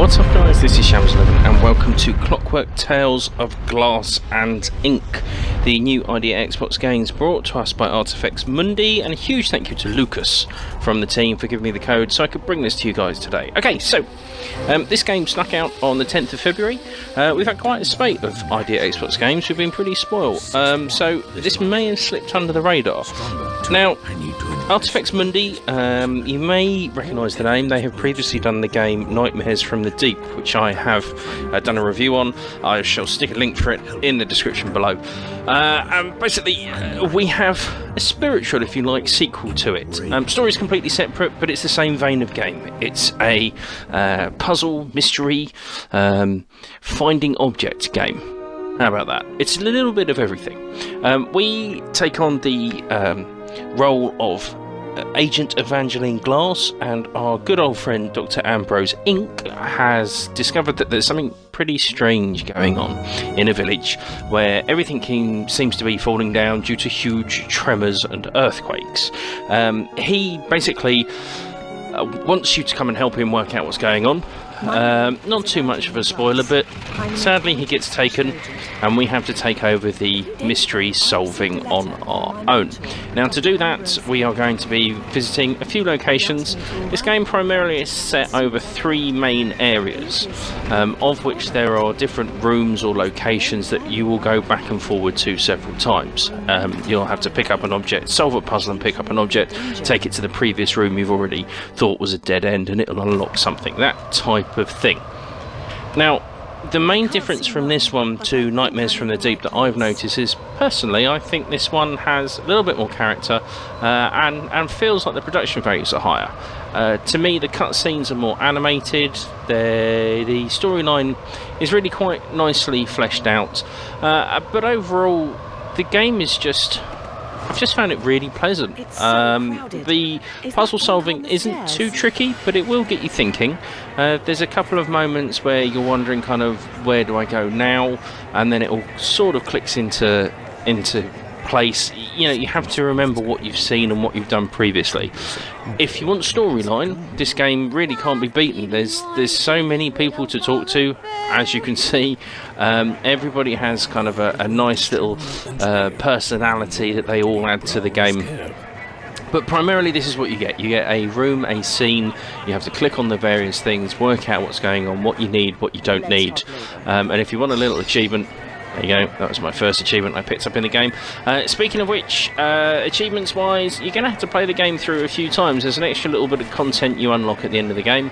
What's up guys, this is Shams11 and welcome to Clockwork Tales of Glass and Ink, the new idea Xbox games brought to us by Artifex Mundi, and a huge thank you to Lucas from the team for giving me the code so I could bring this to you guys today. Okay, so this game snuck out on the 10th of February. We've had quite a spate of idea Xbox games, we've been pretty spoiled, so this may have slipped under the radar. Now, Artifex Mundi, you may recognise the name. They have previously done the game Nightmares from the Deep, which I have done a review on. I shall stick a link for it in the description below. And basically, we have a spiritual, if you like, sequel to it. Story's completely separate, but it's the same vein of game. It's a puzzle, mystery, finding object game. How about that? It's a little bit of everything. We take on the role of Agent Evangeline Glass, and our good old friend Dr. Ambrose Ink has discovered that there's something pretty strange going on in a village where everything seems to be falling down due to huge tremors and earthquakes. He basically wants you to come and help him work out what's going on. Not too much of a spoiler, but sadly he gets taken and we have to take over the mystery solving on our own. Now, to do that, we are going to be visiting a few locations. This game primarily is set over 3 main areas, of which there are different rooms or locations that you will go back and forward to several times. You'll have to pick up an object, solve a puzzle and pick up an object, take it to the previous room you've already thought was a dead end, and it'll unlock something, that type of thing. Now, the main difference from this one to Nightmares from the Deep that I've noticed is, personally, I think this one has a little bit more character and feels like the production values are higher. To me, the cutscenes are more animated, the storyline is really quite nicely fleshed out, but overall the game is just... I've just found it really pleasant. The puzzle solving isn't too tricky, but it will get you thinking. There's a couple of moments where you're wondering kind of, where do I go now? And then it all sort of clicks into place. You know, you have to remember what you've seen and what you've done previously. If you want storyline, this game really can't be beaten. There's so many people to talk to, as you can see. Everybody has kind of a nice little personality that they all add to the game. But primarily this is what you get. You get a room, a scene, you have to click on the various things, work out what's going on, what you need, what you don't need. And if you want a little achievement, there you go, that was my first achievement I picked up in the game. Speaking of which, achievements wise, you're going to have to play the game through a few times. There's an extra little bit of content you unlock at the end of the game.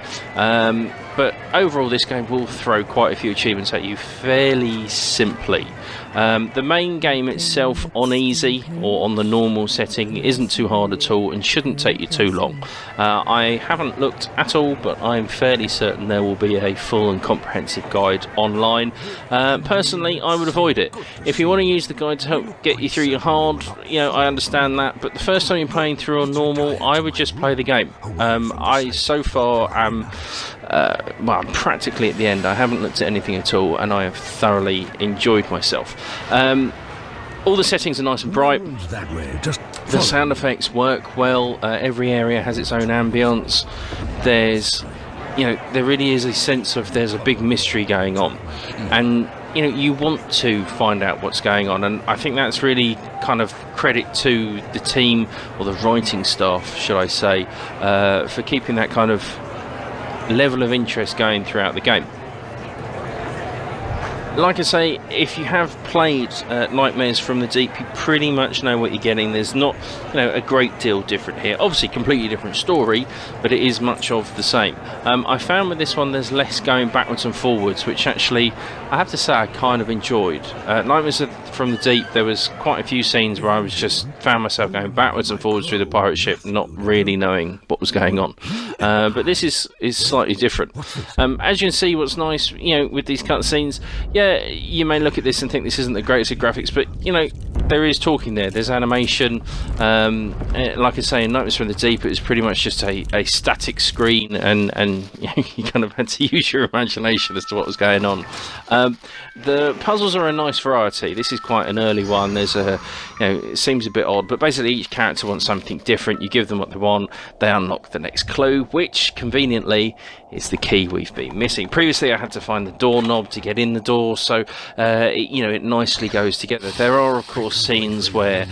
But overall this game will throw quite a few achievements at you fairly simply. The main game itself on easy or on the normal setting isn't too hard at all and shouldn't take you too long. I haven't looked at all, but I'm fairly certain there will be a full and comprehensive guide online. Personally, I would avoid it. If you want to use the guide to help get you through your hard, you know, I understand that, but the first time you're playing through on normal, I would just play the game. I so far am well, I'm practically at the end. I haven't looked at anything at all and I have thoroughly enjoyed myself. All the settings are nice and bright. The sound effects work well. Every area has its own ambience. There's, you know, there really is a sense of there's a big mystery going on, and you know, you want to find out what's going on, and I think that's really kind of credit to the team, or the writing staff should I say, for keeping that kind of level of interest going throughout the game. Like I say, if you have played Nightmares from the Deep, you pretty much know what you're getting. There's not, you know, a great deal different here. Obviously, completely different story, but it is much of the same. I found with this one, there's less going backwards and forwards, which actually, I have to say, I kind of enjoyed. Nightmares from the Deep, there was quite a few scenes where I was just found myself going backwards and forwards through the pirate ship, not really knowing what was going on. But this is slightly different. As you can see, what's nice, you know, with these cutscenes, yeah, you may look at this and think this isn't the greatest of graphics, but you know, there is talking there. There's animation. Like I say, in Nightmares from the Deep, it was pretty much just a static screen, and you kind of had to use your imagination as to what was going on. The puzzles are a nice variety. This is quite an early one. There's it seems a bit odd, but basically each character wants something different. You give them what they want, they unlock the next clue, which conveniently is the key we've been missing. Previously I had to find the doorknob to get in the door, so it nicely goes together. There are of course scenes where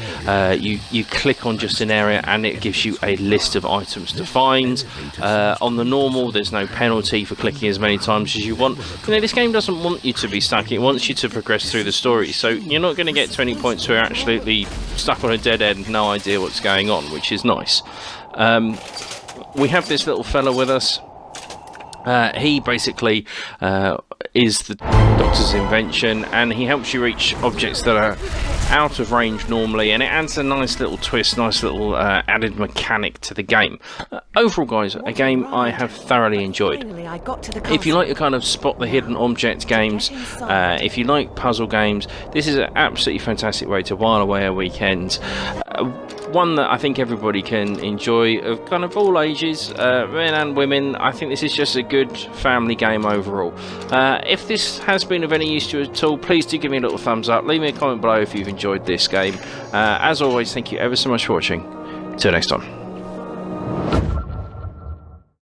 you click on just an area and it gives you a list of items to find. On the normal, there's no penalty for clicking as many times as you want. This game doesn't want you to be stuck, it wants you to progress through the story, so you're not going to get to any points where you're absolutely stuck on a dead end, no idea what's going on, which is nice. We have this little fella with us. He basically is the Doctor's invention, and he helps you reach objects that are out of range normally, and it adds a nice little twist, nice little added mechanic to the game. Overall, guys, a game I have thoroughly enjoyed. If you like your kind of spot the hidden object games, if you like puzzle games, this is an absolutely fantastic way to while away a weekend. One that I think everybody can enjoy, of kind of all ages, men and women. I think this is just a good family game overall. If this has been of any use to you at all, please do give me a little thumbs up, leave me a comment below if you've enjoyed this game. As always, thank you ever so much for watching. Till next time.